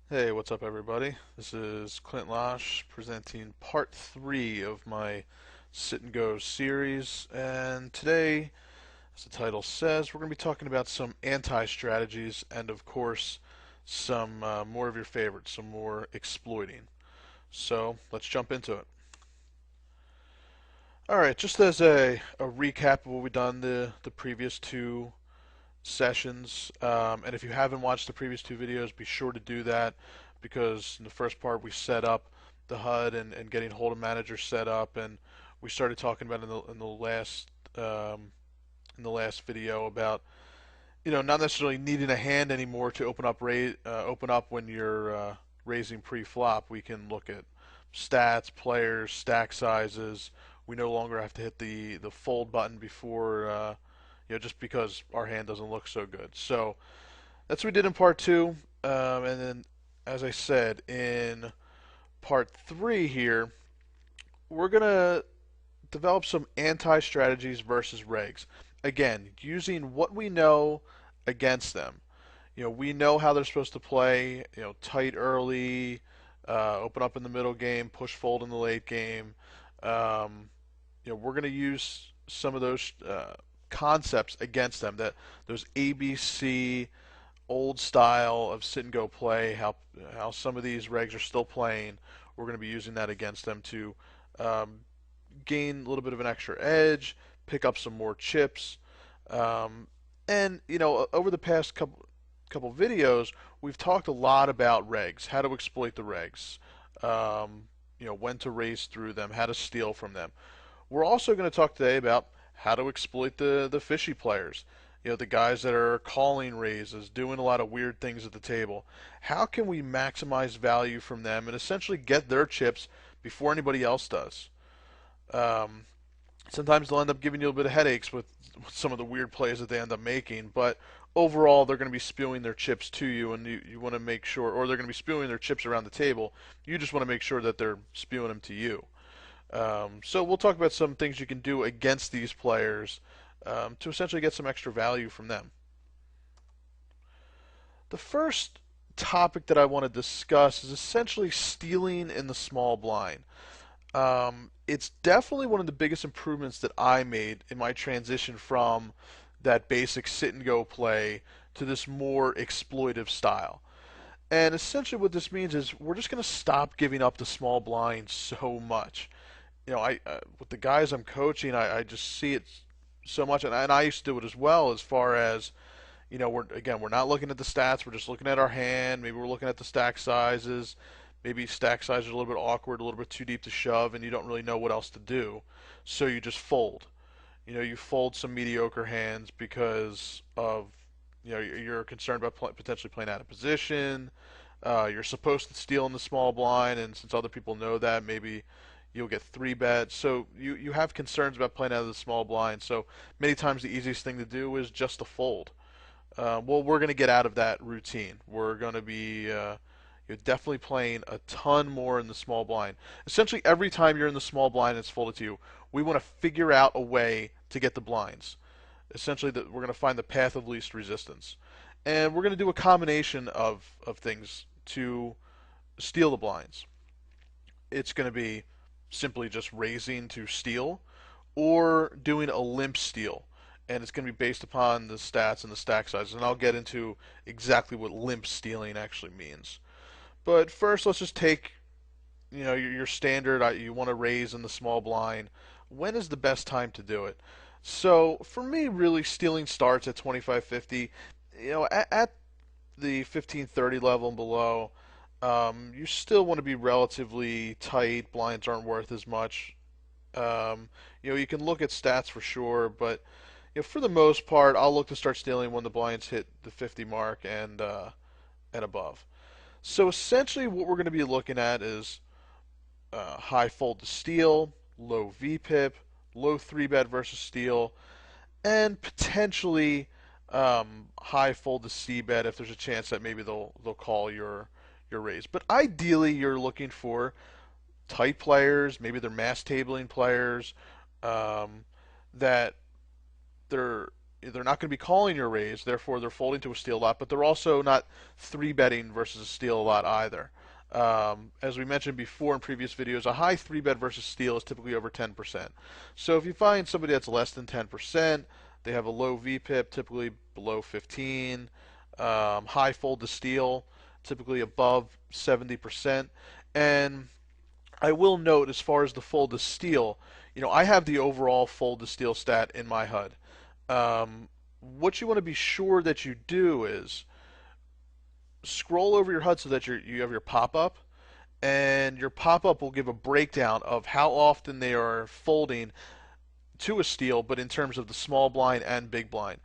Hey, what's up, everybody? This is Clint presenting part 3 of my Sit and Go series. And today, as the title says, we're going to be talking about some anti-strategies and, of course, some more of your favorites, some more exploiting. So, let's jump into it. Alright, just as a recap of what we've done the previous two sessions. And if you haven't watched the previous two videos, be sure to do that because in the first part we set up the HUD and getting Hold'em Manager set up, and we started talking about um, in the last video about not necessarily needing a hand anymore to open up when you're raising pre-flop. We can look at stats, players, stack sizes. We no longer have to hit the fold button before just because our hand doesn't look so good. So that's what we did in part two. And then, as I said, in part three here, we're going to develop some anti strategies versus regs. Again, using what we know against them. We know how they're supposed to play, tight early, open up in the middle game, push fold in the late game. We're going to use some of those concepts against them. That those ABC old style of sit and go play, how some of these regs are still playing. We're going to be using that against them to um, gain a little bit of an extra edge, pick up some more chips, and over the past couple videos, we've talked a lot about regs, how to exploit the regs, when to race through them, how to steal from them. We're also going to talk today about how to exploit the fishy players. The guys that are calling raises, doing a lot of weird things at the table. How can we maximize value from them and essentially get their chips before anybody else does? Um, Sometimes they'll end up giving you a bit of headaches with some of the weird plays that they end up making, but overall they're going to be spewing their chips to you, and you want to make sure, or they're going to be spewing their chips around the table. You just want to make sure that they're spewing them to you. So we'll talk about some things you can do against these players to essentially get some extra value from them. The first topic that I want to discuss is essentially stealing in the small blind. It's definitely one of the biggest improvements that I made in my transition from that basic sit and go play to this more exploitive style. And essentially, what this means is we're just going to stop giving up the small blind so much. I with the guys I'm coaching, I just see it so much, and I used to do it as well. As far as we're not looking at the stats. We're just looking at our hand. Maybe we're looking at the stack sizes. Maybe stack sizes are a little bit awkward, a little bit too deep to shove, and you don't really know what else to do. So you just fold. You fold some mediocre hands because of you're concerned about potentially playing out of position. You're supposed to steal in the small blind, and since other people know that, maybe you'll get three bets. So you have concerns about playing out of the small blind. So many times the easiest thing to do is just to fold. Well, we're going to get out of that routine. We're going to be you're definitely playing a ton more in the small blind. Essentially, every time you're in the small blind and it's folded to you, we want to figure out a way to get the blinds. Essentially, we're going to find the path of least resistance. And we're going to do a combination of things to steal the blinds. It's going to be simply just raising to steal or doing a limp steal. And it's going to be based upon the stats and the stack sizes. And I'll get into exactly what limp stealing actually means. But first, let's just take your standard. You want to raise in the small blind. When is the best time to do it? So for me, really, stealing starts at 25.50. At the 15.30 level and below, you still want to be relatively tight. Blinds aren't worth as much. You can look at stats for sure, but for the most part, I'll look to start stealing when the blinds hit the 50 mark and above. So essentially, what we're going to be looking at is high fold to steal, low VPIP, low 3-bet versus steal, and potentially high fold to C-bet if there's a chance that maybe they'll call your raise. But ideally, you're looking for tight players, maybe they're mass tabling players, that they're they're not going to be calling your raise, therefore they're folding to a steal a lot, but they're also not three betting versus a steal a lot either. As we mentioned before in previous videos, a high three bet versus steal is typically over 10%. So if you find somebody that's less than 10%, they have a low VPIP, typically below 15, high fold to steal, typically above 70%. And I will note, as far as the fold to steal, I have the overall fold to steal stat in my HUD. What you want to be sure that you do is scroll over your HUD so that you have your pop-up, and your pop-up will give a breakdown of how often they are folding to a steal, but in terms of the small blind and big blind.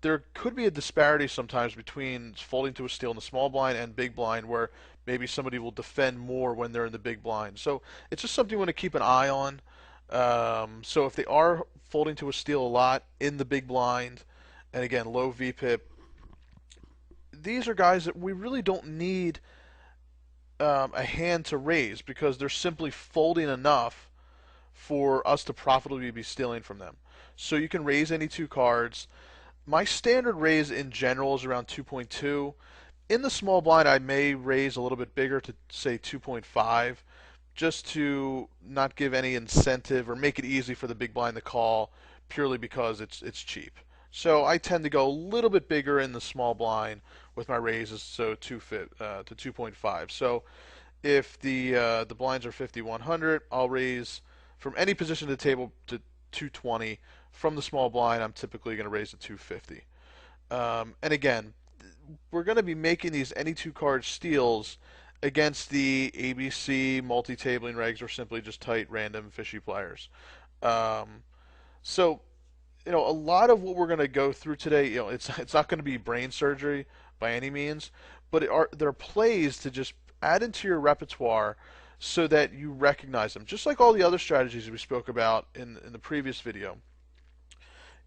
There could be a disparity sometimes between folding to a steal in the small blind and big blind, where maybe somebody will defend more when they're in the big blind. So it's just something you want to keep an eye on. So if they are folding to a steal a lot in the big blind, and again, low VPIP, these are guys that we really don't need a hand to raise, because they're simply folding enough for us to profitably be stealing from them. So you can raise any two cards. My standard raise in general is around 2.2. In the small blind, I may raise a little bit bigger to say 2.5, just to not give any incentive or make it easy for the big blind to call, purely because it's cheap. So I tend to go a little bit bigger in the small blind with my raises, so to 2.5. So if the blinds are 50-100, I'll raise from any position of the table to 220. From the small blind, I'm typically going to raise to 250. And again, we're going to be making these any two card steals against the ABC multi-tabling regs, or simply just tight, random, fishy players. So a lot of what we're going to go through today, it's not going to be brain surgery by any means, but there are plays to just add into your repertoire so that you recognize them. Just like all the other strategies we spoke about in the previous video.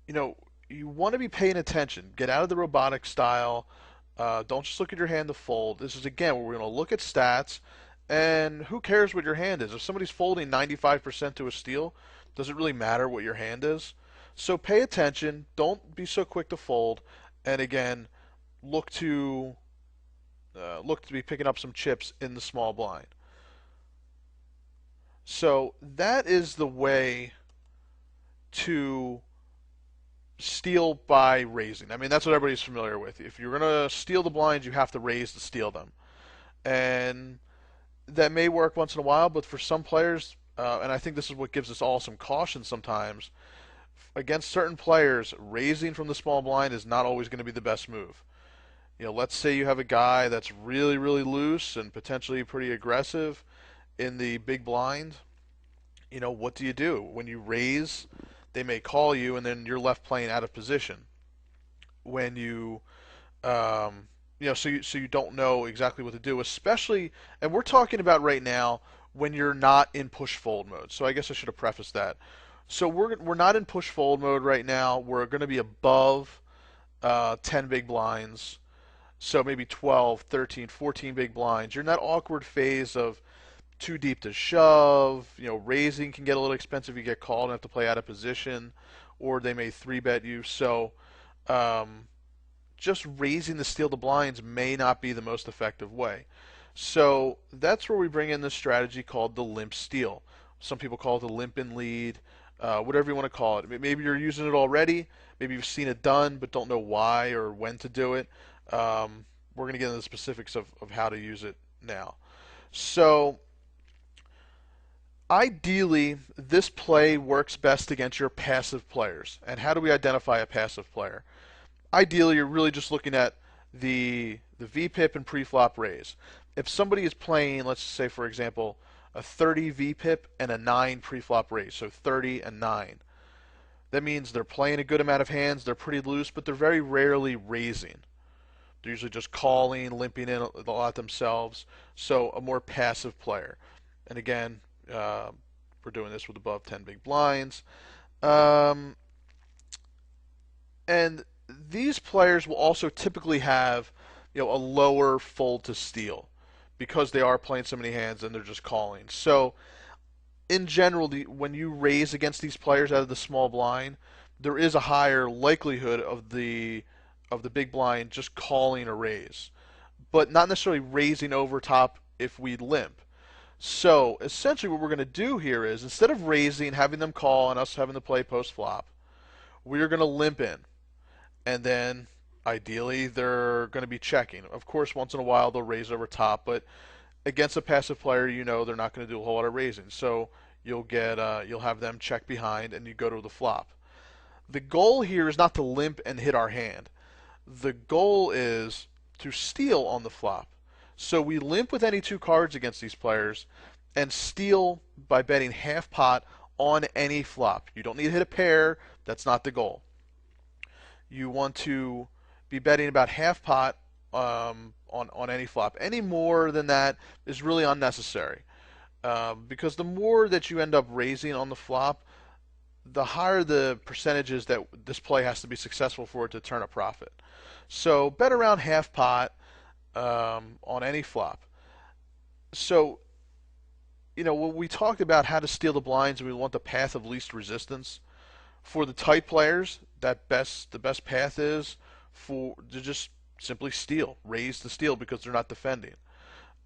You want to be paying attention. Get out of the robotic style. Don't just look at your hand to fold. This is, again, where we're going to look at stats, and who cares what your hand is? If somebody's folding 95% to a steal, does it really matter what your hand is? So pay attention. Don't be so quick to fold. And again, look to be picking up some chips in the small blind. So that is the way to steal by raising. I mean, that's what everybody's familiar with. If you're going to steal the blinds, you have to raise to steal them. And that may work once in a while, but for some players, and I think this is what gives us all some caution sometimes, against certain players, raising from the small blind is not always going to be the best move. Let's say you have a guy that's really, really loose and potentially pretty aggressive in the big blind. What do you do? When you raise, they may call you, and then you're left playing out of position. When so you don't know exactly what to do, especially, and we're talking about right now when you're not in push fold mode. So I guess I should have prefaced that. So we're not in push fold mode right now. We're going to be above 10 big blinds. So maybe 12, 13, 14 big blinds. You're in that awkward phase of too deep to shove. Raising can get a little expensive. You get called and have to play out of position, or they may 3-bet you. So just raising to steal the blinds may not be the most effective way. So that's where we bring in this strategy called the limp steal. Some people call it the limp in lead, whatever you want to call it. Maybe you're using it already. Maybe you've seen it done but don't know why or when to do it. We're going to get into the specifics of how to use it now. So ideally, this play works best against your passive players. And how do we identify a passive player? Ideally, you're really just looking at the VPIP and pre-flop raise. If somebody is playing, let's say for example, a 30 VPIP and a 9 pre-flop raise, so 30 and 9. That means they're playing a good amount of hands, they're pretty loose, but they're very rarely raising. They're usually just calling, limping in a lot themselves, so a more passive player. And again, we're doing this with above 10 big blinds. And these players will also typically have a lower fold to steal, because they are playing so many hands and they're just calling. So in general, when you raise against these players out of the small blind, there is a higher likelihood of the big blind just calling a raise, but not necessarily raising over top if we limp. So essentially what we're going to do here is, instead of raising, having them call, and us having to play post flop, we're going to limp in. And then ideally they're going to be checking. Of course, once in a while they'll raise over top, but against a passive player, you know they're not going to do a whole lot of raising. So you'll have them check behind, and you go to the flop. The goal here is not to limp and hit our hand. The goal is to steal on the flop. So we limp with any two cards against these players and steal by betting half pot on any flop. You don't need to hit a pair. That's not the goal. You want to be betting about half pot on any flop. Any more than that is really unnecessary, because the more that you end up raising on the flop, the higher the percentages that this play has to be successful for it to turn a profit. So bet around half pot on any flop. So, when we talked about how to steal the blinds and we want the path of least resistance, for the tight players, the best path is to just simply steal, raise the steal because they're not defending.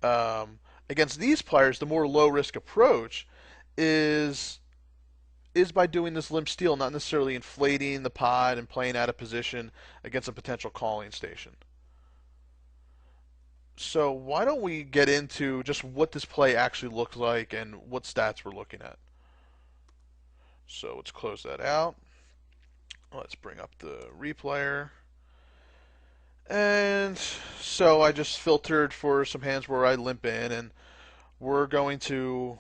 Against these players, the more low risk approach is by doing this limp steal, not necessarily inflating the pot and playing out of position against a potential calling station. So why don't we get into just what this play actually looks like and what stats we're looking at. So let's close that out. Let's bring up the replayer. And so I just filtered for some hands where I limp in, and we're going to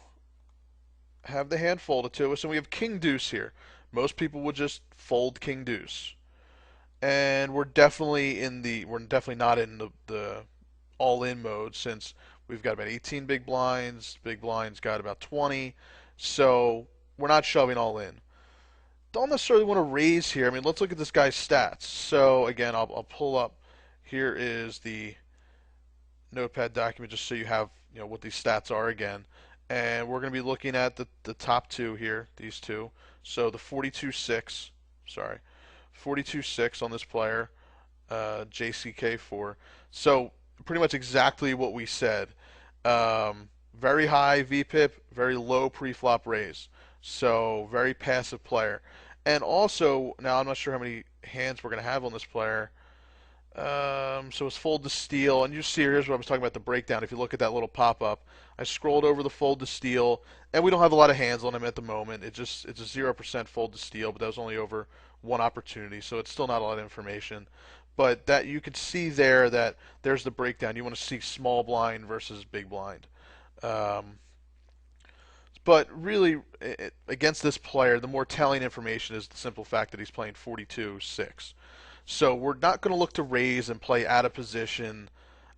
have the hand folded to us, and we have King Deuce here. Most people would just fold King Deuce, and we're definitely not in the all-in mode, since we've got about 18 big blinds. Big blinds got about 20, so we're not shoving all in. Don't necessarily want to raise here. I mean, let's look at this guy's stats. So again, I'll pull up. Here is the notepad document, just so you have what these stats are again. And we're going to be looking at the top two here, these two. So the 42-6, 42-6 on this player, JCK4. So pretty much exactly what we said. Very high VPIP, very low pre-flop raise. So very passive player. And also, now I'm not sure how many hands we're going to have on this player. So it's fold to steal, and you see here's what I was talking about, the breakdown. If you look at that little pop-up, I scrolled over the fold to steal, and we don't have a lot of hands on him at the moment. It's a 0% fold to steal, but that was only over one opportunity, so it's still not a lot of information. But that you can see that there's the breakdown. You want to see small blind versus big blind. But really, against this player, the more telling information is the simple fact that he's playing 42-6. So we're not going to look to raise and play out of position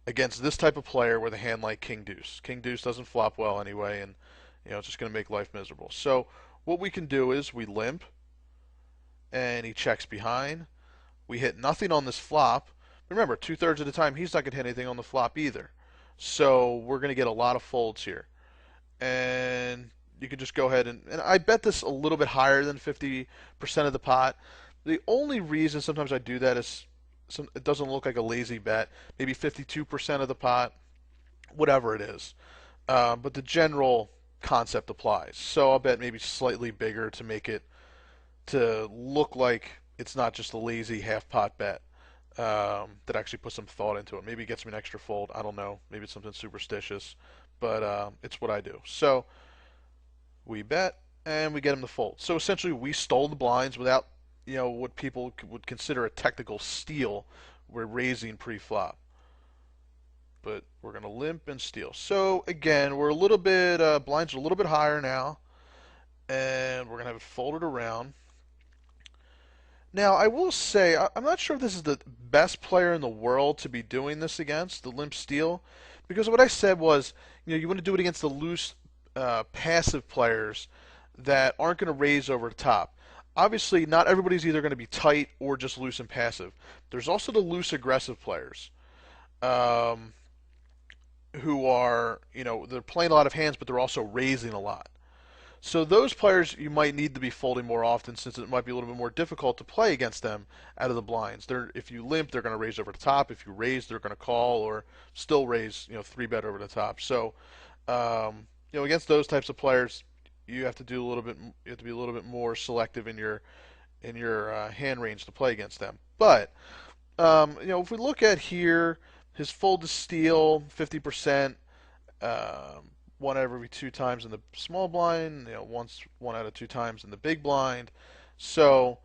against this type of player with a hand like King Deuce. King Deuce doesn't flop well anyway, and it's just going to make life miserable. So what we can do is we limp, and he checks behind. We hit nothing on this flop. Remember, 2/3 of the time he's not going to hit anything on the flop either. So we're going to get a lot of folds here. And you can just go ahead and I bet this a little bit higher than 50% of the pot. The only reason sometimes I do that is it doesn't look like a lazy bet. Maybe 52% of the pot, whatever it is. But the general concept applies. So I'll bet maybe slightly bigger to make it to look like it's not just a lazy half pot bet, that actually puts some thought into it. Maybe it gets me an extra fold. I don't know. Maybe it's something superstitious. But it's what I do. So we bet, and we get him to fold. So essentially we stole the blinds without what people would consider a technical steal. We're raising pre-flop, but we're going to limp and steal. So again, we're a little bit blinds are a little bit higher now, and we're going to have it folded around. Now I will say I'm not sure if this is the best player in the world to be doing this against, the limp steal, because what I said was you want to do it against the loose passive players that aren't going to raise over the top. Obviously, not everybody's either going to be tight or just loose and passive. There's also the loose aggressive players, who are, they're playing a lot of hands, but they're also raising a lot. So those players you might need to be folding more often since it might be a little bit more difficult to play against them out of the blinds. If you limp, they're going to raise over the top. If you raise, they're going to call or still raise, 3-bet over the top. So, against those types of players, you have to do a little bit. You have to be a little bit more selective in your hand range to play against them. But if we look at here, his fold to steal 50%. One out of every 2 times in the small blind, one out of 2 times in the big blind. So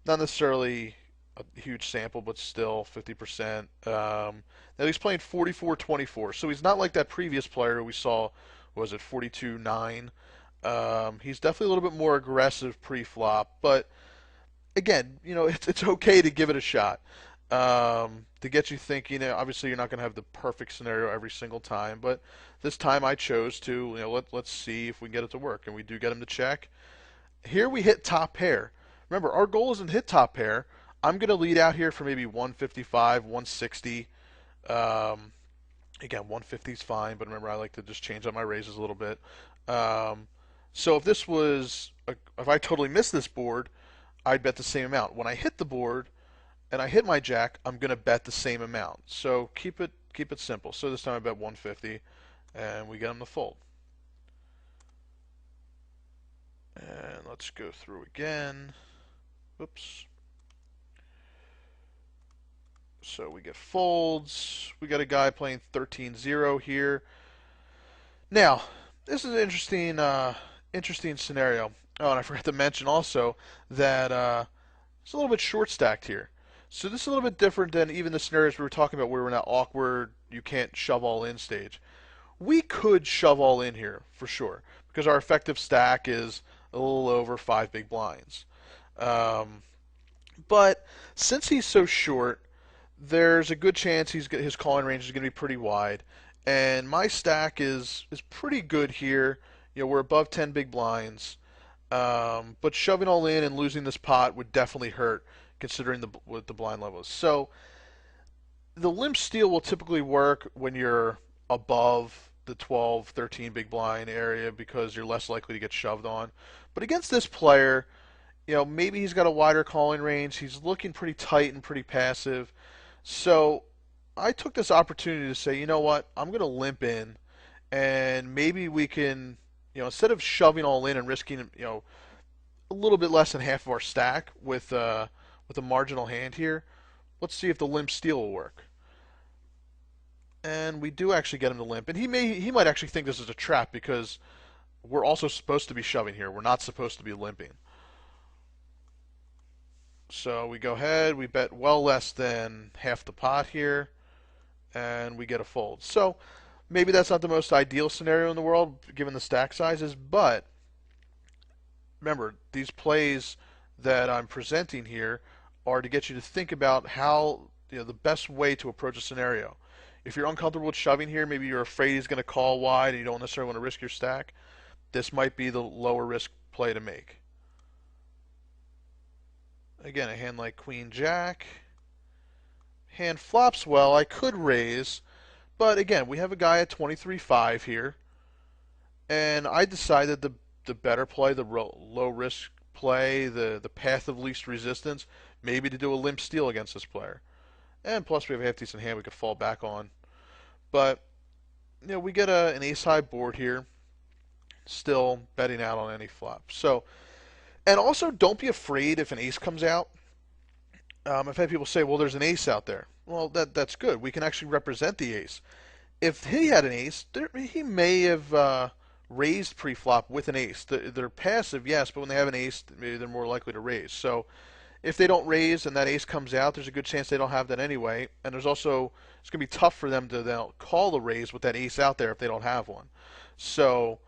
not necessarily a huge sample, but still 50%. Now he's playing 44-24, so he's not like that previous player who we saw, was it 42-9? He's definitely a little bit more aggressive pre-flop, but again, it's okay to give it a shot. To get you thinking, obviously you're not going to have the perfect scenario every single time, but this time I chose to, let's see if we can get it to work, and we do get him to check. Here we hit top pair. Remember, our goal isn't hit top pair. I'm going to lead out here for maybe 155, 160. Again, 150 is fine, but remember I like to just change up my raises a little bit. So if I totally missed this board, I'd bet the same amount. When I hit the board and I hit my jack, I'm going to bet the same amount. So keep it simple. So this time I bet 150, and we get him to fold. And let's go through again. Oops. So we get folds. We got a guy playing 13-0 here. Now, this is an interesting scenario. Oh, and I forgot to mention also that it's a little bit short stacked here. So this is a little bit different than even the scenarios we were talking about where we're in that awkward, you can't shove all in stage. We could shove all in here for sure because our effective stack is a little over 5 big blinds. But since he's so short, there's a good chance his calling range is going to be pretty wide. And my stack is pretty good here. We're above 10 big blinds. But shoving all in and losing this pot would definitely hurt considering what the blind level is. So the limp steal will typically work when you're above the 12, 13 big blind area because you're less likely to get shoved on. But against this player, maybe he's got a wider calling range. He's looking pretty tight and pretty passive. So I took this opportunity to say, you know what, I'm going to limp in, and maybe we can, instead of shoving all in and risking, a little bit less than half of our stack with a marginal hand here, let's see if the limp steal will work. And we do actually get him to limp, and he might actually think this is a trap because we're also supposed to be shoving here. We're not supposed to be limping. So we go ahead, we bet well less than half the pot here, and we get a fold. So maybe that's not the most ideal scenario in the world given the stack sizes, but remember, these plays that I'm presenting here are to get you to think about how, the best way to approach a scenario. If you're uncomfortable with shoving here, maybe you're afraid he's going to call wide and you don't necessarily want to risk your stack, this might be the lower risk play to make. Again, a hand like Queen Jack. Hand flops well. I could raise, but again, we have a guy at 23-5 here, and I decided the better play, the low risk play, the path of least resistance, maybe to do a limp steal against this player. And plus, we have a half decent hand we could fall back on. But we get an ace high board here, still betting out on any flop. So. And also, don't be afraid if an ace comes out. I've had people say, well, there's an ace out there. Well, that's good. We can actually represent the ace. If he had an ace, he may have raised pre-flop with an ace. They're passive, yes, but when they have an ace, maybe they're more likely to raise. So if they don't raise and that ace comes out, there's a good chance they don't have that anyway. And it's going to be tough for them to then call the raise with that ace out there if they don't have one. So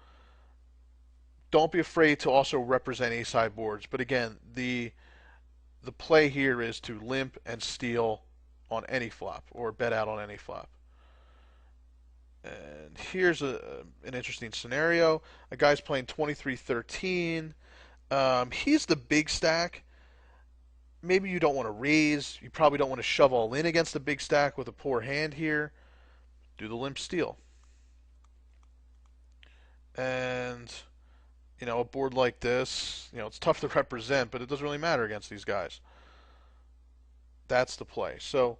don't be afraid to also represent ace high boards. But again, the play here is to limp and steal on any flop or bet out on any flop. And here's an interesting scenario. A guy's playing 23-13. He's the big stack. Maybe you don't want to raise. You probably don't want to shove all in against the big stack with a poor hand here. Do the limp steal. And A board like this, it's tough to represent, but it doesn't really matter against these guys. That's the play. So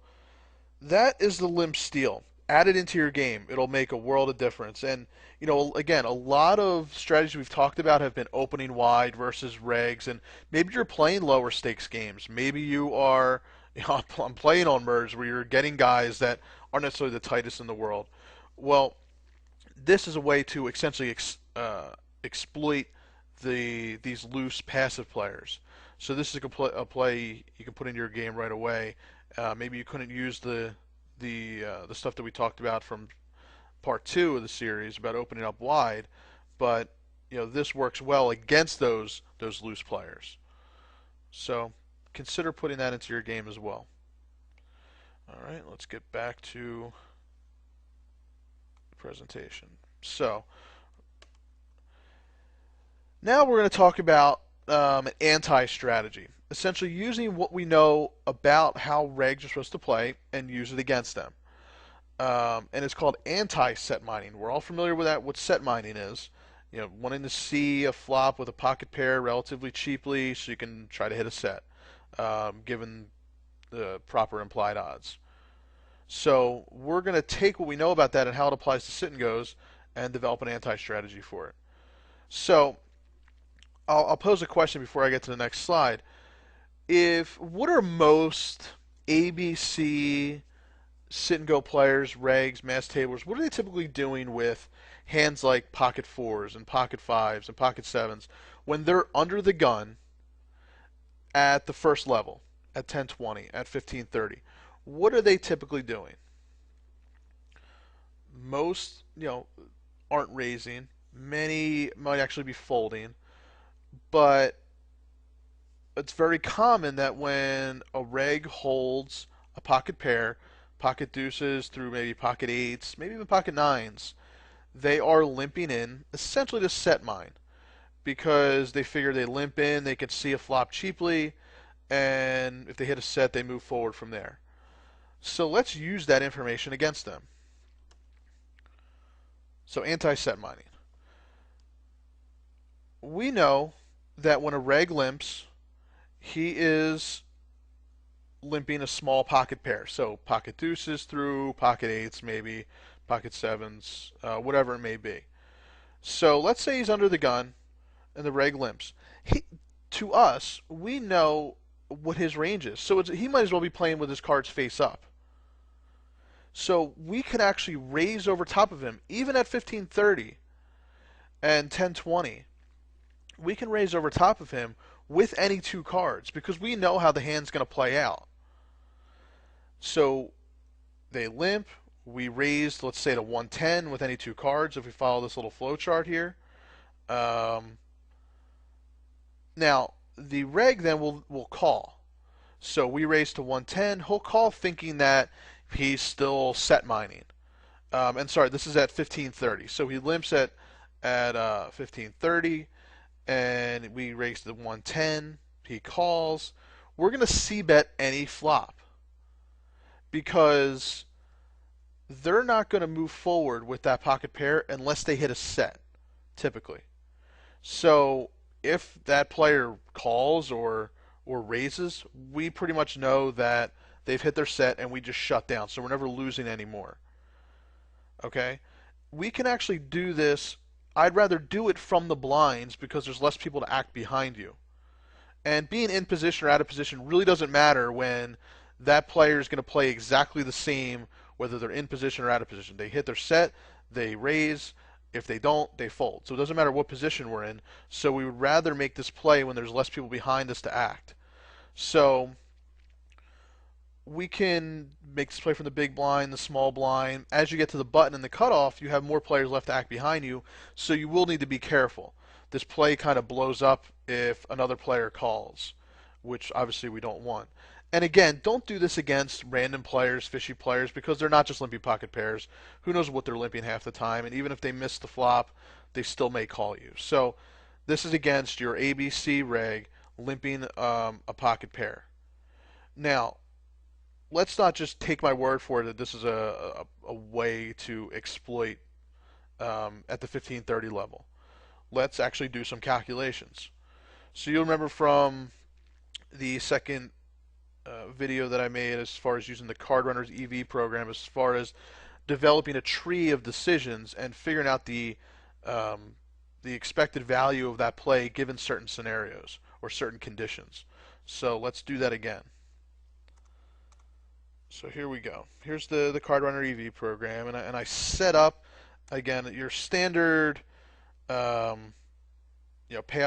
that is the limp steal. Add it into your game. It'll make a world of difference. And, again, a lot of strategies we've talked about have been opening wide versus regs. And maybe you're playing lower stakes games. Maybe you are, I'm playing on merge where you're getting guys that aren't necessarily the tightest in the world. Well, this is a way to essentially exploit these loose passive players. So this is a play you can put in your game right away. Maybe you couldn't use the stuff that we talked about from part 2 of the series about opening up wide, but this works well against those loose players. So consider putting that into your game as well. All right, let's get back to the presentation. So now we're going to talk about an anti-strategy, essentially using what we know about how regs are supposed to play and use it against them. And it's called anti-set mining. We're all familiar with that. What set mining is, wanting to see a flop with a pocket pair relatively cheaply so you can try to hit a set, given the proper implied odds. So we're going to take what we know about that and how it applies to sit and goes and develop an anti-strategy for it. So I'll pose a question before I get to the next slide. What are most ABC sit and go players, regs, mass tablers, what are they typically doing with hands like pocket fours and pocket fives and pocket sevens when they're under the gun at the first level, at 10-20, at 15-30? What are they typically doing? Most, aren't raising. Many might actually be folding. But it's very common that when a reg holds a pocket pair, pocket deuces through maybe pocket eights, maybe even pocket nines, they are limping in essentially to set mine because they figure they limp in, they can see a flop cheaply, and if they hit a set, they move forward from there. So let's use that information against them. So anti-set mining. We know that when a reg limps, he is limping a small pocket pair. So pocket deuces through pocket eights, maybe pocket sevens, whatever it may be. So let's say he's under the gun and the reg limps. To us, we know what his range is. So he might as well be playing with his cards face up. So we could actually raise over top of him, even at 15-30 and 10-20. We can raise over top of him with any two cards because we know how the hand's going to play out. So they limp, we raise, let's say, to 110 with any two cards if we follow this little flow chart here. Now, the reg then will call. So we raise to 110. He'll call thinking that he's still set mining. And sorry, this is at 15-30. So he limps at 15-30. And we raise to 110. He calls. We're going to c-bet any flop because they're not going to move forward with that pocket pair unless they hit a set, typically. So if that player calls or raises, we pretty much know that they've hit their set and we just shut down. So we're never losing anymore. Okay? We can actually do this. I'd rather do it from the blinds because there's less people to act behind you. And being in position or out of position really doesn't matter when that player is going to play exactly the same whether they're in position or out of position. They hit their set, they raise. If they don't, they fold. So it doesn't matter what position we're in. So we would rather make this play when there's less people behind us to act. So we can make this play from the big blind, the small blind. As you get to the button and the cutoff, you have more players left to act behind you, so you will need to be careful. This play kind of blows up if another player calls, which obviously we don't want. And again, don't do this against random players, fishy players, because they're not just limping pocket pairs. Who knows what they're limping half the time, and even if they miss the flop, they still may call you. So this is against your ABC reg limping a pocket pair. Now, let's not just take my word for it that this is a way to exploit at the 15-30 level. let's actually do some calculations. So you'll remember from the second video that I made as far as using the Cardrunners EV program, as far as developing a tree of decisions and figuring out the expected value of that play given certain scenarios or certain conditions. So let's do that again. So here we go. Here's the Cardrunner EV program, and I set up again your standard payout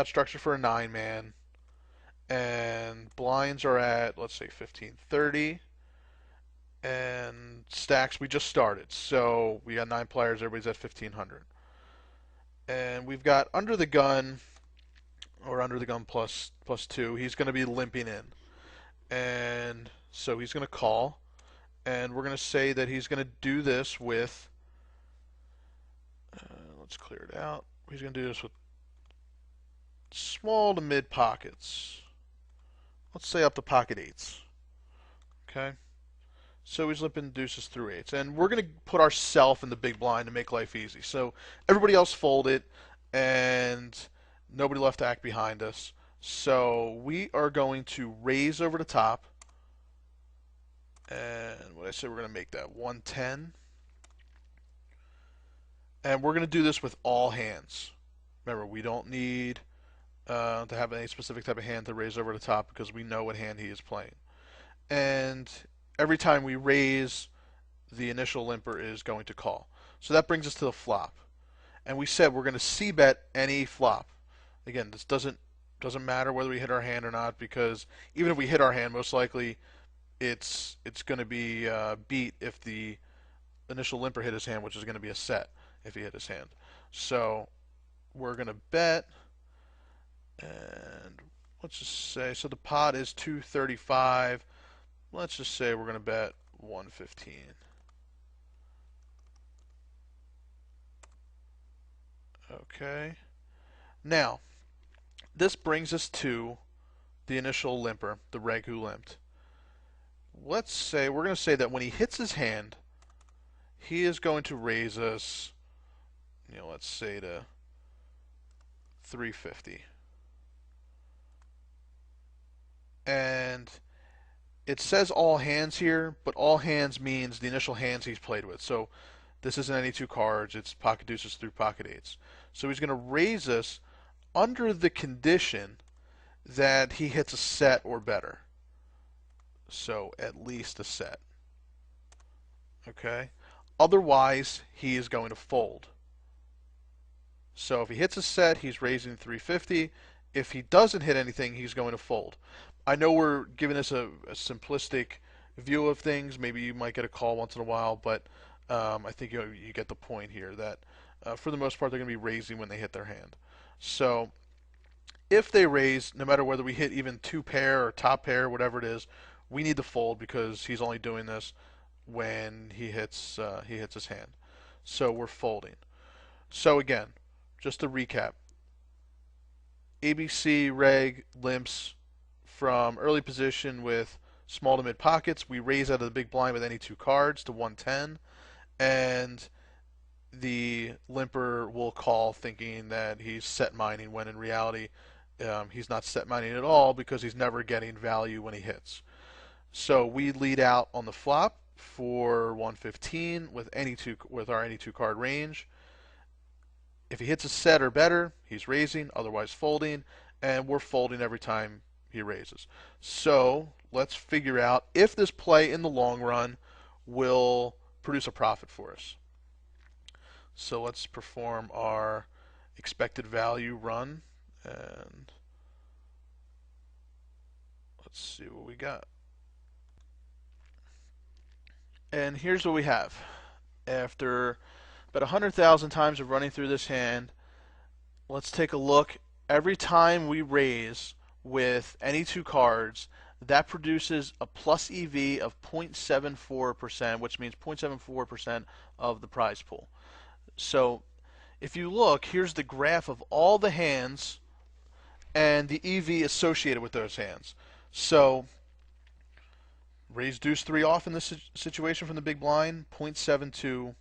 structure for a 9-man, and blinds are at, let's say, 1530, and stacks we just started, so we got 9 players, everybody's at 1500, and we've got under the gun, or under the gun plus 2, he's going to be limping in, and so he's going to call, and we're going to say that he's going to do this with, let's clear it out, he's going to do this with small to mid pockets. Let's say up to pocket 8s. Okay? So he's limping deuces through 8s. And we're going to put ourselves in the big blind to make life easy. So everybody else folded, and nobody left to act behind us. So we are going to raise over the top. And what I say, we're going to make that 110. And we're going to do this with all hands. Remember, we don't need to have any specific type of hand to raise over the top because we know what hand he is playing. And every time we raise, the initial limper is going to call. So that brings us to the flop. And we said we're going to c-bet any flop. Again, this doesn't matter whether we hit our hand or not, because even if we hit our hand, most likely it's going to be beat if the initial limper hit his hand, which is going to be a set if he hit his hand. So we're going to bet. And let's just say, so the pot is 235. Let's just say we're going to bet 115. Okay. Now, this brings us to the initial limper, the reg who limped. Let's say, we're going to say that when he hits his hand, he is going to raise us, let's say to 350. And it says all hands here, but all hands means the initial hands he's played with. So this isn't any 2 cards, it's pocket deuces through pocket 8s. So he's going to raise us under the condition that he hits a set or better. So at least a set. Okay? Otherwise, he is going to fold. So if he hits a set, he's raising 350. If he doesn't hit anything, he's going to fold. I know we're giving this a simplistic view of things. Maybe you might get a call once in a while, but I think you get the point here that for the most part they're going to be raising when they hit their hand. So if they raise, no matter whether we hit even 2 pair or top pair, whatever it is, we need to fold because he's only doing this when he hits his hand. So we're folding. So again, just to recap, ABC reg limps from early position with small to mid pockets. We raise out of the big blind with any 2 cards to 110, and the limper will call thinking that he's set mining, when in reality he's not set mining at all because he's never getting value when he hits. So we lead out on the flop for 115 with our any 2 card range. If he hits a set or better, he's raising, otherwise folding, and we're folding every time he raises. So let's figure out if this play in the long run will produce a profit for us. So let's perform our expected value run, and let's see what we got. And here's what we have. After about 100,000 times of running through this hand, let's take a look. Every time we raise with any 2 cards, that produces a plus EV of 0.74%, which means 0.74% of the prize pool. So if you look, here's the graph of all the hands and the EV associated with those hands. So raise deuce 3 off in this situation from the big blind, 0.72%.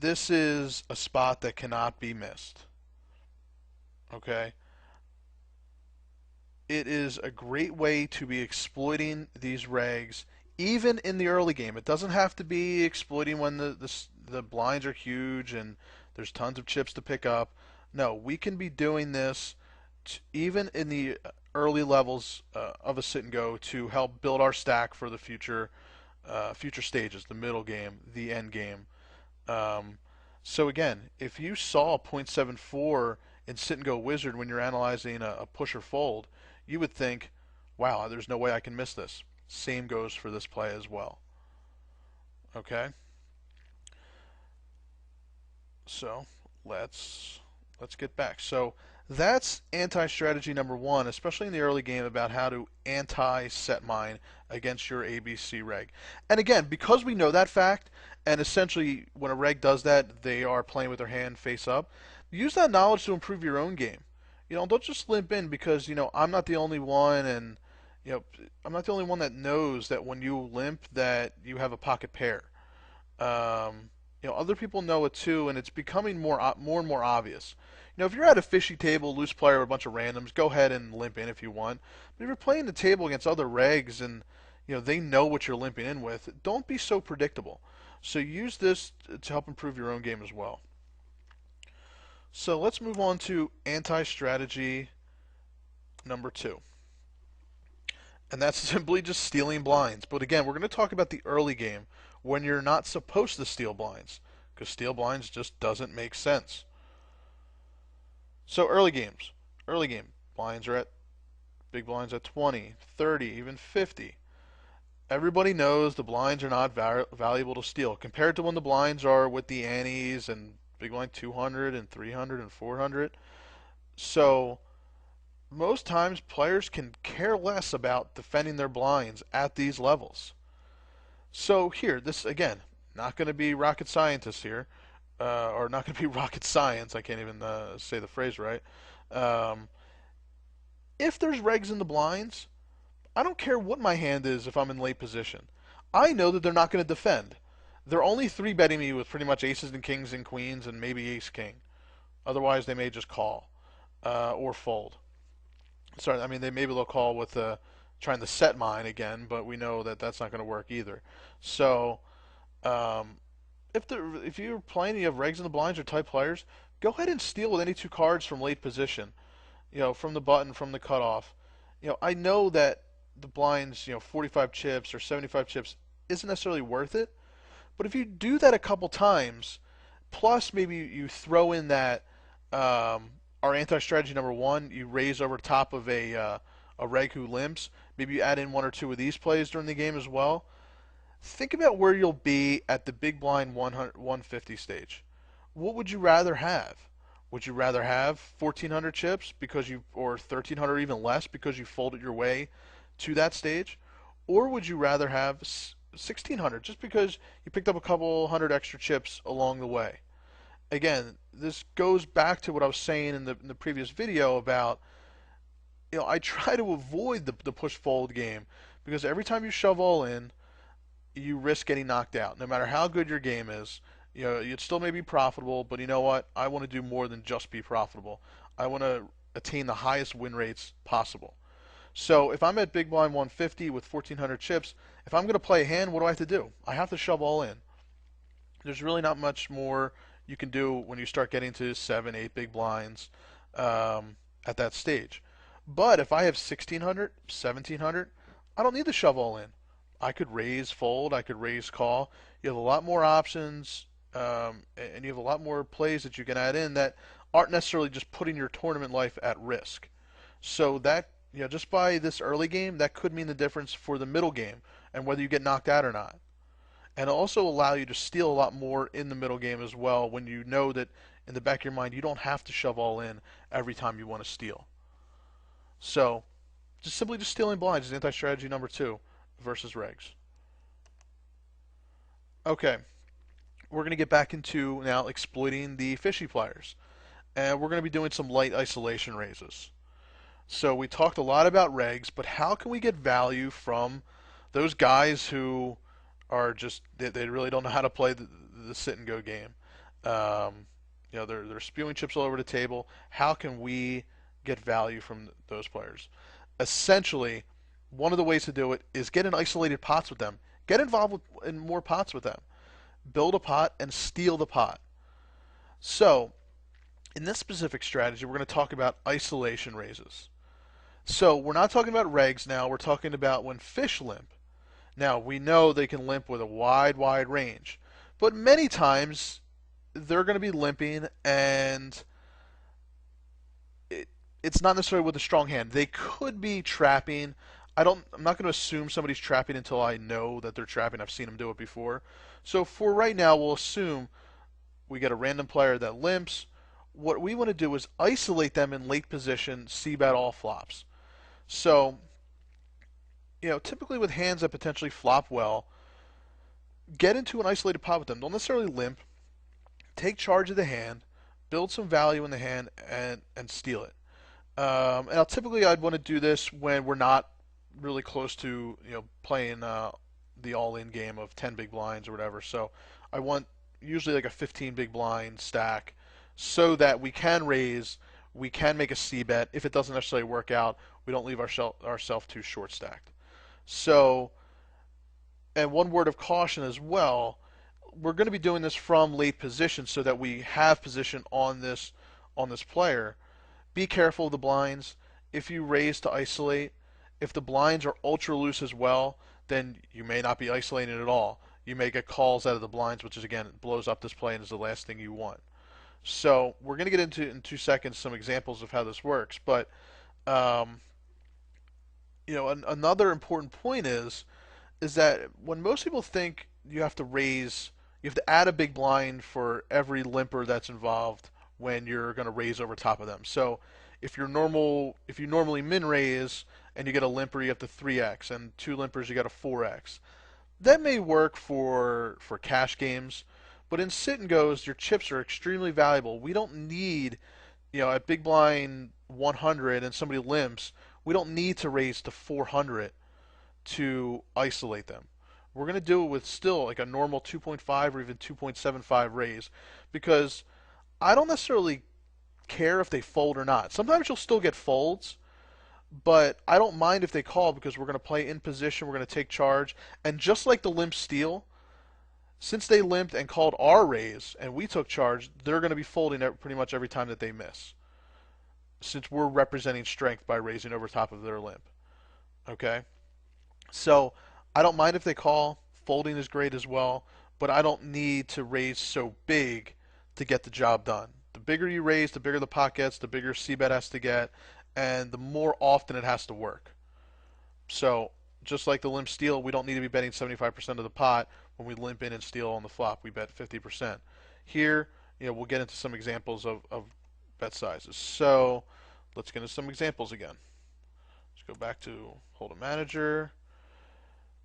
this is a spot that cannot be missed. Okay? It is a great way to be exploiting these regs even in the early game. It doesn't have to be exploiting when the blinds are huge and there's tons of chips to pick up. No, we can be doing this even in the early levels of a sit and go to help build our stack for the future stages, the middle game, the end game. Um, so again, if you saw 0.74 in sit and go wizard when you're analyzing a push or fold, you would think, wow, there's no way I can miss this. Same goes for this play as well. Okay, so let's get back. So that's anti-strategy number one, especially in the early game, about how to anti-set mine against your ABC reg. And again, because we know that fact, and essentially when a reg does that, they are playing with their hand face up, use that knowledge to improve your own game. Don't just limp in because, I'm not the only one, and, I'm not the only one that knows that when you limp that you have a pocket pair. Other people know it too, and it's becoming more and more obvious. If you're at a fishy table, loose player, with a bunch of randoms, go ahead and limp in if you want. But if you're playing the table against other regs and they know what you're limping in with, don't be so predictable. So use this to help improve your own game as well. So let's move on to anti-strategy number two. And that's simply just stealing blinds. But again, we're going to talk about the early game when you're not supposed to steal blinds, because steal blinds just doesn't make sense. So early games. Early game. Blinds are at big blinds at 20, 30, even 50. Everybody knows the blinds are not valuable to steal compared to when the blinds are with the antes and big blind 200 and 300 and 400. So most times players can care less about defending their blinds at these levels. So here, this again, not going to be rocket scientists here, or not going to be rocket science. I can't even say the phrase right. Um, if there's regs in the blinds, I don't care what my hand is if I'm in late position. I know that they're not going to defend. They're only three betting me with pretty much aces and kings and queens and maybe ace king. Otherwise, they may just call or fold. Sorry, I mean maybe they'll call with trying to set mine again, but we know that that's not going to work either. So um, if you're playing, you have regs in the blinds or tight players, go ahead and steal with any two cards from late position. From the button, from the cutoff. I know that the blinds, 45 chips or 75 chips isn't necessarily worth it, but if you do that a couple times, plus maybe you throw in that our anti-strategy number one, you raise over top of a reg who limps. Maybe you add in one or two of these plays during the game as well. Think about where you'll be at the big blind 150 stage. What would you rather have? Would you rather have 1,400 chips or 1,300 or even less because you folded your way to that stage, or would you rather have 1,600 just because you picked up a couple hundred extra chips along the way? Again, this goes back to what I was saying in the previous video about, I try to avoid the push fold game because every time you shove all in, you risk getting knocked out. No matter how good your game is, you'd still may be profitable, but you know what? I want to do more than just be profitable. I want to attain the highest win rates possible. So if I'm at big blind 150 with 1,400 chips, if I'm going to play a hand, what do I have to do? I have to shove all in. There's really not much more you can do when you start getting to 7, 8 big blinds at that stage. But if I have 1,600, 1,700, I don't need to shove all in. I could raise fold, I could raise call. You have a lot more options, and you have a lot more plays that you can add in that aren't necessarily just putting your tournament life at risk. So that, just by this early game, that could mean the difference for the middle game and whether you get knocked out or not. And it'll also allow you to steal a lot more in the middle game as well when you know that in the back of your mind you don't have to shove all in every time you want to steal. So simply stealing blinds is anti-strategy number two versus regs. Okay, we're going to get back into now exploiting the fishy players. And we're going to be doing some light isolation raises. So we talked a lot about regs, but how can we get value from those guys who are just, they really don't know how to play the sit and go game? They're spewing chips all over the table. How can we get value from those players? Essentially, one of the ways to do it is get in isolated pots with them. Get involved in more pots with them. Build a pot and steal the pot. So, in this specific strategy, we're going to talk about isolation raises. So, we're not talking about regs now. We're talking about when fish limp. Now, we know they can limp with a wide range, but many times they're going to be limping, and it's not necessarily with a strong hand. They could be trapping. I'm not going to assume somebody's trapping until I know that they're trapping. I've seen them do it before. So for right now, we'll assume we get a random player that limps. What we want to do is isolate them in late position, c-bet all flops. So, typically with hands that potentially flop well, get into an isolated pot with them. Don't necessarily limp. Take charge of the hand, build some value in the hand, and steal it. Typically I'd want to do this when we're not really close to playing the all-in game of 10 big blinds or whatever. So I want usually like a 15 big blind stack so that we can raise, we can make a C bet. If it doesn't necessarily work out, we don't leave ourselves too short stacked. So, and one word of caution as well, we're going to be doing this from late position so that we have position on this player. Be careful of the blinds. If you raise to isolate, if the blinds are ultra loose as well, then you may not be isolating at all. You may get calls out of the blinds, which is again blows up this play and is the last thing you want. So we're going to get into in 2 seconds some examples of how this works. But another important point is that when most people think you have to raise, you have to add a big blind for every limper that's involved when you're going to raise over top of them. So if you normally min raise and you get a limper, you have to 3x, and 2 limpers you got a 4x. That may work for cash games, but in sit and goes, your chips are extremely valuable. We don't need, at big blind 100 and somebody limps, we don't need to raise to 400 to isolate them. We're going to do it with still like a normal 2.5 or even 2.75 raise, because I don't necessarily care if they fold or not. Sometimes you'll still get folds, but I don't mind if they call because we're going to play in position, we're going to take charge, and just like the limp steal, since they limped and called our raise and we took charge, they're going to be folding pretty much every time that they miss, since we're representing strength by raising over top of their limp. Okay? So I don't mind if they call. Folding is great as well, but I don't need to raise so big to get the job done. The bigger you raise, the bigger the pot gets, the bigger c-bet has to get, and the more often it has to work. So just like the limp steal, we don't need to be betting 75% of the pot when we limp in and steal on the flop. We bet 50%. Here, we'll get into some examples of bet sizes. So let's get into some examples again. Let's go back to Hold'em Manager.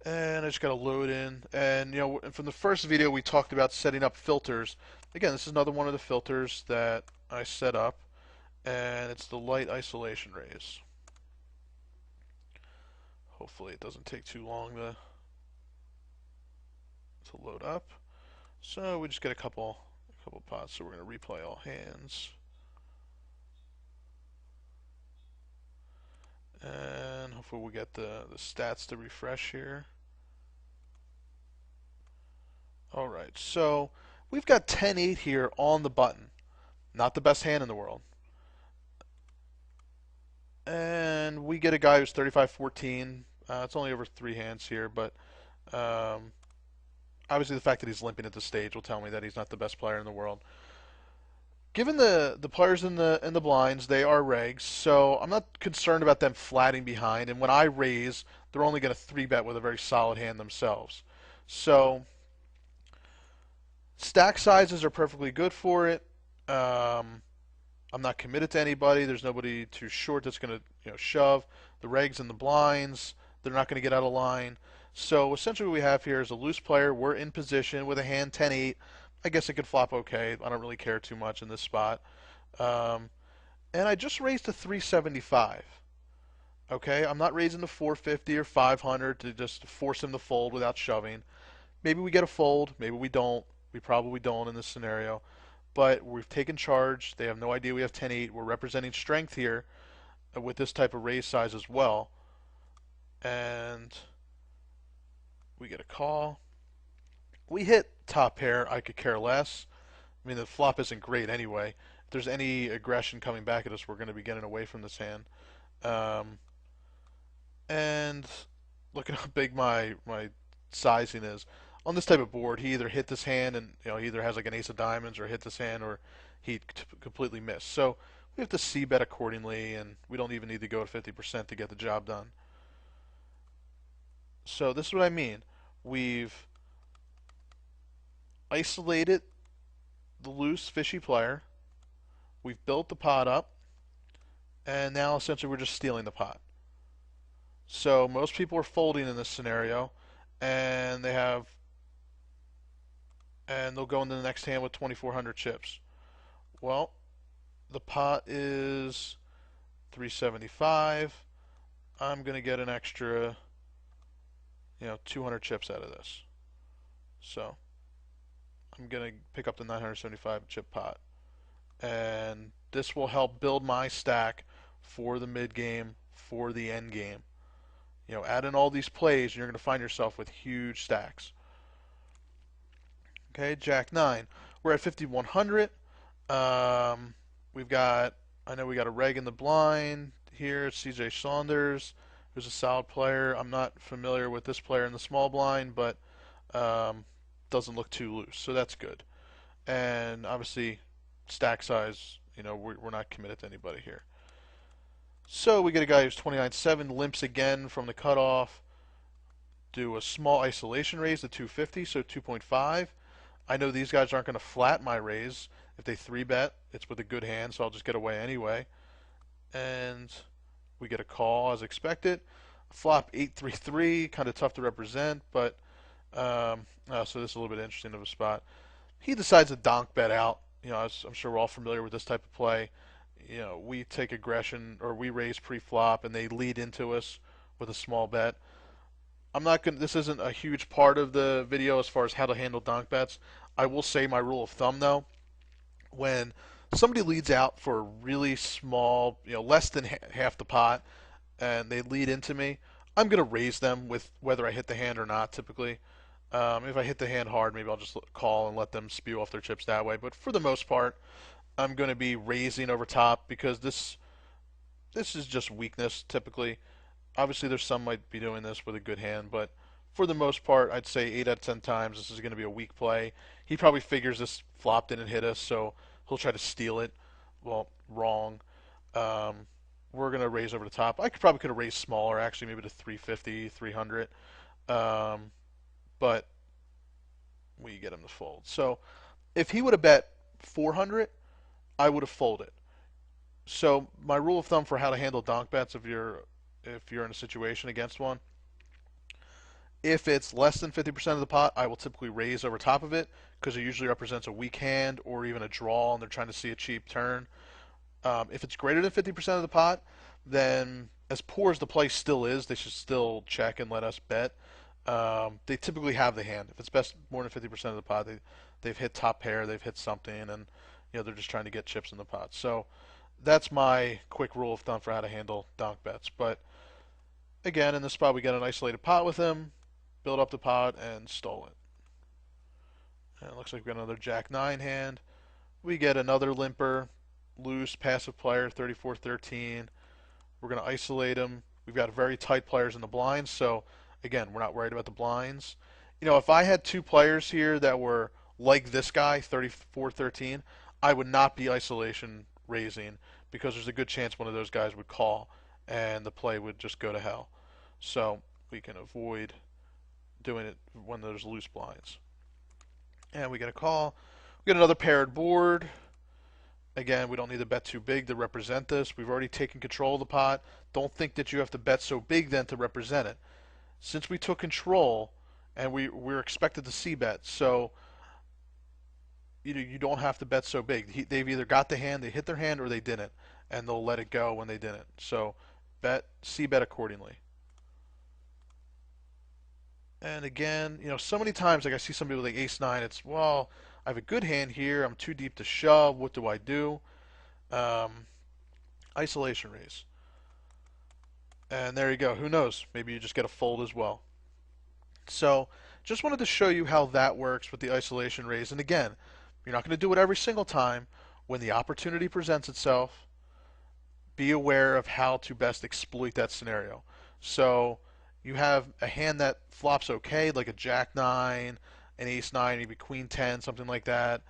And I just got to load in. And, from the first video we talked about setting up filters. Again, this is another one of the filters that I set up. And it's the light isolation raise. Hopefully it doesn't take too long to load up. So we just get a couple pots. So we're going to replay all hands. And hopefully we'll get the stats to refresh here. Alright, so we've got 10-8 here on the button. Not the best hand in the world. And we get a guy who's 35-14. It's only over 3 hands here, but obviously the fact that he's limping at this stage will tell me that he's not the best player in the world. Given the players in the blinds, they are regs, so I'm not concerned about them flatting behind. And when I raise, they're only going to 3-bet with a very solid hand themselves. So stack sizes are perfectly good for it. I'm not committed to anybody. There's nobody too short that's going to shove. The regs and the blinds, they're not going to get out of line. So essentially what we have here is a loose player. We're in position with a hand 10-8. I guess it could flop okay. I don't really care too much in this spot. And I just raised to 375. Okay, I'm not raising to 450 or 500 to just force him to fold without shoving. Maybe we get a fold. Maybe we don't. We probably don't in this scenario. but we've taken charge. They have no idea we have 10-8. We're representing strength here with this type of raise size as well. And we get a call. We hit top pair. I could care less. I mean, the flop isn't great anyway. If there's any aggression coming back at us, we're going to be getting away from this hand. And look at how big my sizing is. On this type of board, he either hit this hand and he either has like an ace of diamonds or hit this hand or he completely missed. So we have to c-bet accordingly, and we don't even need to go to 50% to get the job done. So this is what I mean. We've isolated the loose, fishy player. We've built the pot up, and now essentially we're just stealing the pot. So most people are folding in this scenario, and they'll go into the next hand with 2,400 chips. Well, the pot is 375. I'm going to get an extra 200 chips out of this. So I'm going to pick up the 975 chip pot. And this will help build my stack for the mid game, for the end game. Add in all these plays, and you're going to find yourself with huge stacks. Okay, Jack 9. We're at 5,100. I know we got a reg in the blind here. It's CJ Saunders, who's a solid player. I'm not familiar with this player in the small blind, but doesn't look too loose, so that's good. And obviously, stack size, we're not committed to anybody here. So we get a guy who's 29-7, limps again from the cutoff. Do a small isolation raise to 250, so 2.5. I know these guys aren't going to flat my raise. If they 3-bet, it's with a good hand, so I'll just get away anyway. And we get a call as expected. Flop 8-3-3, kind of tough to represent, but so this is a little bit interesting of a spot. He decides to donk bet out. I'm sure we're all familiar with this type of play. We take aggression, or we raise pre-flop, and they lead into us with a small bet. This isn't a huge part of the video as far as how to handle donk bets. I will say my rule of thumb though, when somebody leads out for a really small, less than half the pot, and they lead into me, I'm going to raise them with whether I hit the hand or not, typically. If I hit the hand hard, maybe I'll just call and let them spew off their chips that way. But for the most part, I'm going to be raising over top because this is just weakness, typically. Obviously, there's some might be doing this with a good hand, but for the most part, I'd say 8 out of 10 times this is going to be a weak play. He probably figures this flop didn't hit us, so he'll try to steal it. Well, wrong. We're going to raise over the top. I probably could have raised smaller, actually, maybe to 350, 300. But we get him to fold. So if he would have bet 400, I would have folded. So my rule of thumb for how to handle donk bets if you're in a situation against one, if it's less than 50% of the pot, I will typically raise over top of it because it usually represents a weak hand or even a draw, and they're trying to see a cheap turn. If it's greater than 50% of the pot, then as poor as the play still is, they should still check and let us bet. They typically have the hand. If it's more than 50% of the pot, they've hit top pair, they've hit something, and they're just trying to get chips in the pot. So that's my quick rule of thumb for how to handle donk bets. But again, in this spot, we get an isolated pot with him, build up the pot, and stole it. And it looks like we got another Jack 9 hand. We get another limper, loose, passive player, 34-13. We're going to isolate him. We've got very tight players in the blinds, so again, we're not worried about the blinds. If I had two players here that were like this guy, 34-13, I would not be isolation raising because there's a good chance one of those guys would call and the play would just go to hell. So we can avoid doing it when there's loose blinds. And we get a call. We get another paired board. Again, we don't need to bet too big to represent this. We've already taken control of the pot. Don't think that you have to bet so big then to represent it. Since we took control, and we're expected to c-bet, so you don't have to bet so big. They've either got the hand, they hit their hand, or they didn't, and they'll let it go when they didn't. So c-bet accordingly. And again, so many times, like I see some people like ace 9, it's, well, I have a good hand here. I'm too deep to shove. What do I do? Um, Isolation raise. And there you go. Who knows? Maybe you just get a fold as well. So just wanted to show you how that works with the isolation raise. And again, you're not going to do it every single time. When the opportunity presents itself, be aware of how to best exploit that scenario. So you have a hand that flops okay, like a jack 9, an ace 9, maybe queen 10, something like that.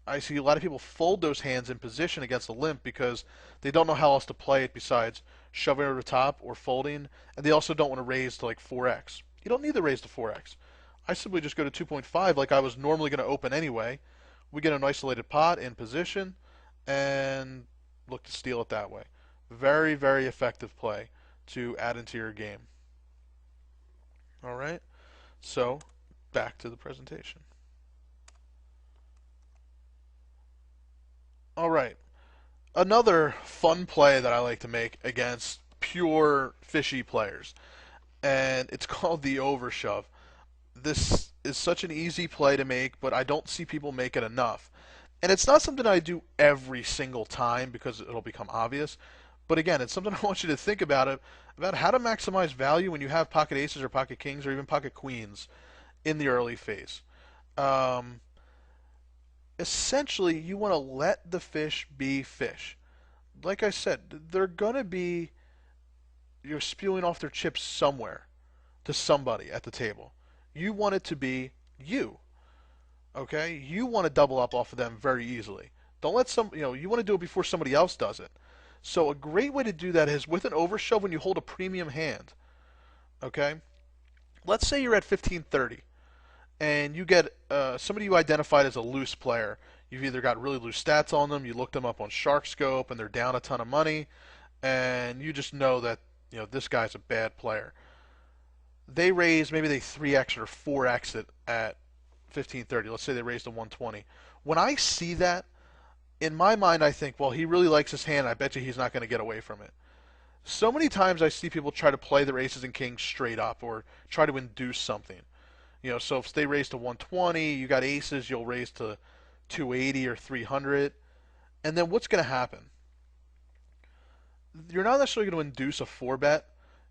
I see a lot of people fold those hands in position against a limp because they don't know how else to play it besides shoving over the top or folding, and they also don't want to raise to like 4x. You don't need to raise to 4x. I simply just go to 2.5 like I was normally going to open anyway. We get an isolated pot in position and look to steal it that way. Very, very effective play to add into your game. All right, so back to the presentation. All right, another fun play that I like to make against pure fishy players, and it's called the overshove. This is such an easy play to make, but I don't see people make it enough. And it's not something I do every single time because it'll become obvious. But again, it's something I want you to think about how to maximize value when you have pocket aces or pocket kings or even pocket queens in the early phase. Um, Essentially, you want to let the fish be fish. Like I said, they're going to be, you're spewing off their chips somewhere to somebody at the table. You want it to be you. Okay? You want to double up off of them very easily. Don't let you want to do it before somebody else does it. So a great way to do that is with an overshove when you hold a premium hand. Okay? Let's say you're at 1530 and you get somebody you identified as a loose player. You've either got really loose stats on them, you looked them up on SharkScope, and they're down a ton of money, and you just know that this guy's a bad player. They raise, maybe they 3x or 4x it at 1530. Let's say they raised to 120. When I see that, in my mind, I think, well, he really likes his hand. I bet you he's not going to get away from it. So many times I see people try to play their aces and kings straight up or try to induce something. So if they raise to 120, you got aces, you'll raise to 280 or 300. And then what's going to happen? You're not necessarily going to induce a 4-bet.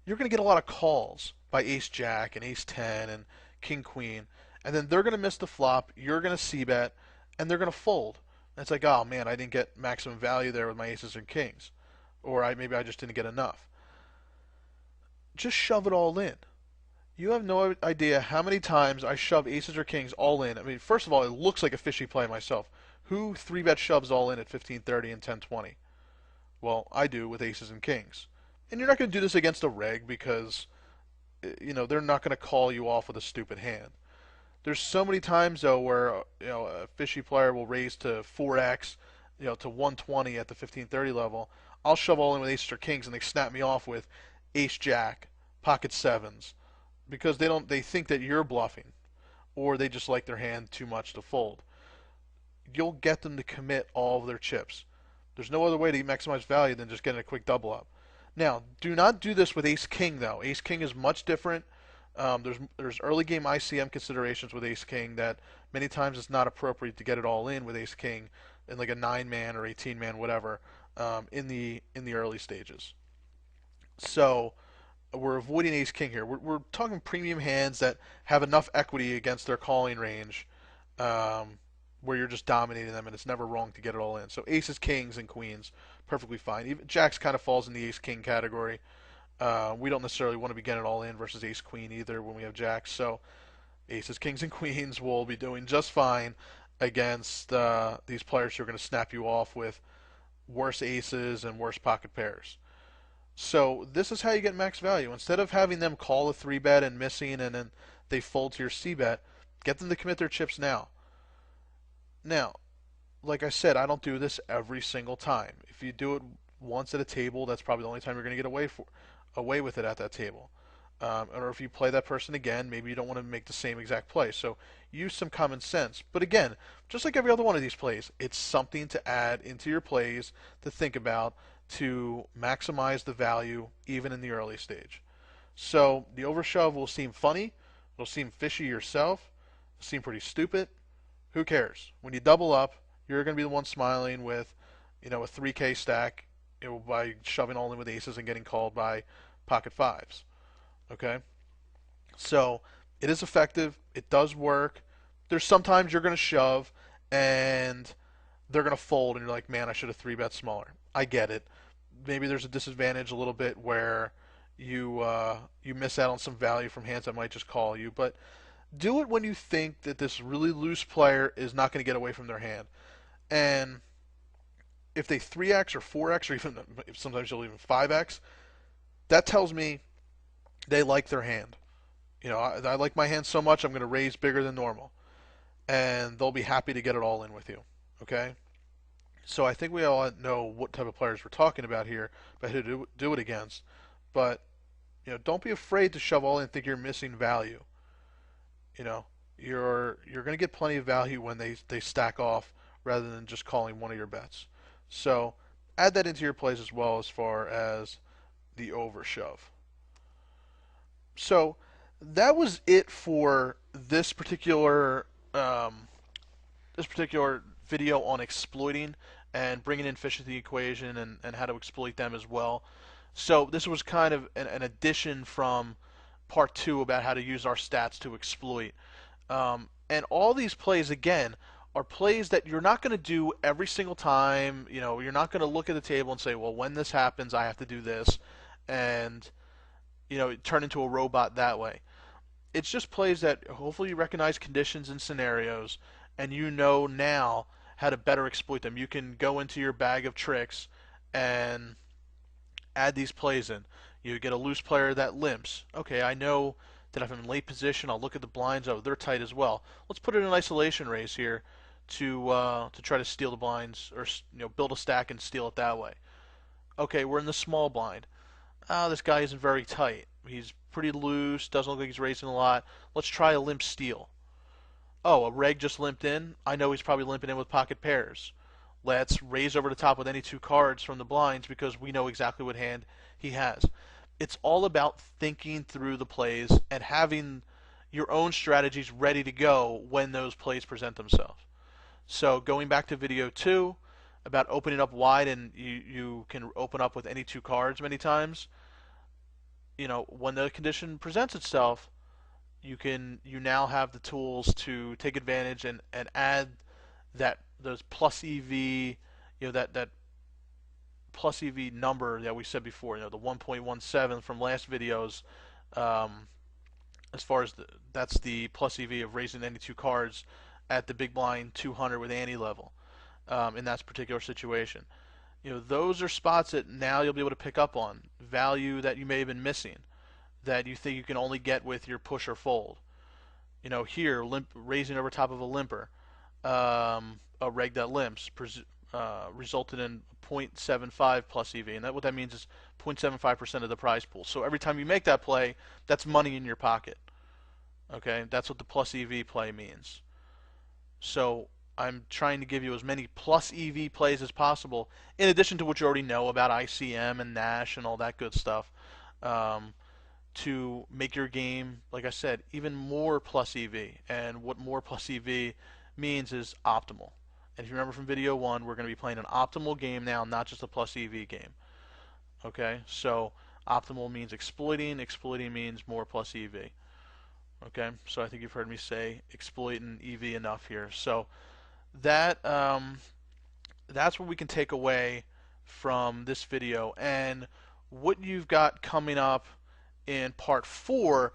You're going to get a lot of calls by ace-jack and ace-10 and king-queen. And then they're going to miss the flop, you're going to c-bet, and they're going to fold. And it's like, oh man, I didn't get maximum value there with my aces and kings. Or maybe I just didn't get enough. Just shove it all in. You have no idea how many times I shove aces or kings all in. I mean, first of all, it looks like a fishy play myself. Who 3-bet shoves all in at 1530 and 1020? Well, I do with aces and kings. And you're not going to do this against a reg because, they're not going to call you off with a stupid hand. There's so many times, though, where a fishy player will raise to 4x, to 120 at the 1530 level. I'll shove all in with aces or kings, and they snap me off with ace-jack, pocket sevens, because they think that you're bluffing, or they just like their hand too much to fold. You'll get them to commit all of their chips. There's no other way to maximize value than just getting a quick double up. Now, do not do this with ace-king, though. Ace-king is much different. There's early game ICM considerations with ace-king that many times it's not appropriate to get it all in with ace-king in like a 9-man or 18-man, whatever, in the early stages. So we're avoiding ace-king here. We're talking premium hands that have enough equity against their calling range where you're just dominating them, and it's never wrong to get it all in. So aces, kings, and queens, perfectly fine. Even jacks kind of falls in the ace-king category. We don't necessarily want to be getting it all in versus ace-queen either when we have jacks. So aces, kings, and queens will be doing just fine against these players who are going to snap you off with worse aces and worse pocket pairs. So this is how you get max value. Instead of having them call a 3-bet and missing and then they fold to your c-bet, get them to commit their chips now. Now, like I said, I don't do this every single time. If you do it once at a table, that's probably the only time you're going to get away with it at that table. Or if you play that person again, maybe you don't want to make the same exact play. So use some common sense. But again, just like every other one of these plays, it's something to add into your plays to think about to maximize the value even in the early stage. So the overshove will seem funny. It'll seem fishy yourself. It'll seem pretty stupid. Who cares? When you double up, you're going to be the one smiling with, a 3K stack, by shoving all in with aces and getting called by pocket fives. Okay, so it is effective. It does work. There's sometimes you're going to shove and they're going to fold, and you're like, man, I should have three bet smaller. I get it. Maybe there's a disadvantage a little bit where you miss out on some value from hands that might just call you, but do it when you think that this really loose player is not going to get away from their hand. And if they 3x or 4x or even sometimes you'll even 5x, that tells me they like their hand. I like my hand so much I'm going to raise bigger than normal, and they'll be happy to get it all in with you. Okay? So I think we all know what type of players we're talking about here, about who to do it against. But don't be afraid to shove all in and think you're missing value. You know, you're going to get plenty of value when they stack off rather than just calling one of your bets. So add that into your plays as well as far as the overshove. So that was it for this particular video on exploiting and bringing in fish into the equation, and how to exploit them as well. So this was kind of an addition from part 2 about how to use our stats to exploit. And all these plays, again, are plays that you're not going to do every single time. You're not going to look at the table and say, well, when this happens, I have to do this, and turn into a robot that way. It's just plays that hopefully you recognize conditions and scenarios, and now how to better exploit them. You can go into your bag of tricks and add these plays in. You get a loose player that limps. Okay, I know that if I'm in late position, I'll look at the blinds. Oh, they're tight as well. Let's put it in an isolation raise here to try to steal the blinds, or build a stack and steal it that way. Okay, we're in the small blind. This guy isn't very tight. He's pretty loose. Doesn't look like he's raising a lot. Let's try a limp steal. Oh, a reg just limped in. I know he's probably limping in with pocket pairs. Let's raise over the top with any 2 cards from the blinds because we know exactly what hand he has. It's all about thinking through the plays and having your own strategies ready to go when those plays present themselves. So going back to video 2 about opening up wide, and you can open up with any 2 cards many times. When the condition presents itself, you now have the tools to take advantage and add those plus EV, that plus EV number that we said before, the 1.17 from last videos. As far as that's the plus EV of raising any 2 cards at the big blind 200 with ante level in that particular situation. Those are spots that now you'll be able to pick up on value that you may have been missing, that you think you can only get with your push or fold. Here, raising over top of a limper, a reg that limps, resulted in 0.75 plus EV, and what that means is 0.75% of the prize pool. So every time you make that play, that's money in your pocket. Okay, that's what the plus EV play means. So I'm trying to give you as many plus EV plays as possible, in addition to what you already know about ICM and Nash and all that good stuff, to make your game, like I said, even more plus EV. And what more plus EV means is optimal. And if you remember from video 1, we're going to be playing an optimal game now, not just a plus EV game. Okay, so optimal means exploiting. Exploiting means more plus EV. Okay, so I think you've heard me say exploit and EV enough here. So that's what we can take away from this video. And what you've got coming up in part 4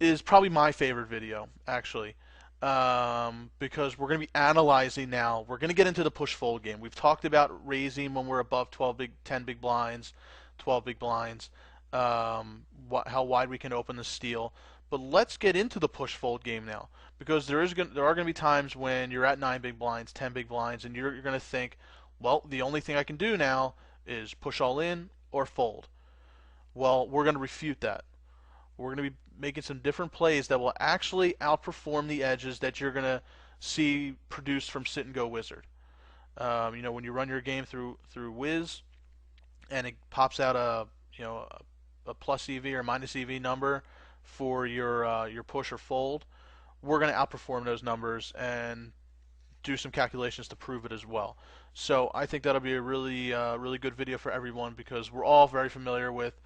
is probably my favorite video, actually, because we're going to be analyzing now. We're going to get into the push-fold game. We've talked about raising when we're above 10 big blinds, 12 big blinds, how wide we can open the steal. But let's get into the push-fold game now, because there are going to be times when you're at 9 big blinds, 10 big blinds, and you're going to think, well, the only thing I can do now is push all in or fold. Well, we're going to refute that. We're going to be making some different plays that will actually outperform the edges that you're going to see produced from SITnGOAcademy. When you run your game through Wiz, and it pops out a plus EV or minus EV number for your push or fold, we're going to outperform those numbers and do some calculations to prove it as well. So I think that'll be a really good video for everyone because we're all very familiar with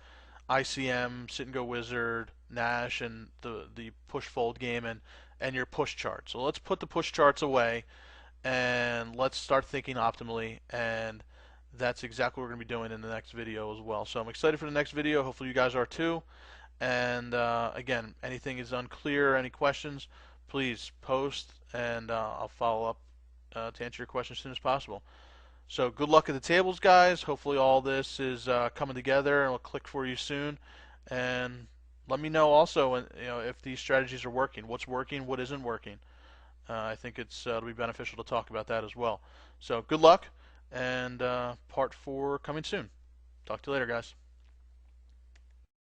ICM, sit and go wizard, Nash, and the push fold game and your push chart. So let's put the push charts away and let's start thinking optimally, and that's exactly what we're going to be doing in the next video as well. So I'm excited for the next video. Hopefully you guys are too. And again, anything is unclear, any questions, please post, and I'll follow up to answer your questions as soon as possible. So good luck at the tables, guys. Hopefully all this is coming together and will click for you soon. And let me know also, if these strategies are working. What's working? What isn't working? I think it'll be beneficial to talk about that as well. So good luck, and part 4 coming soon. Talk to you later, guys.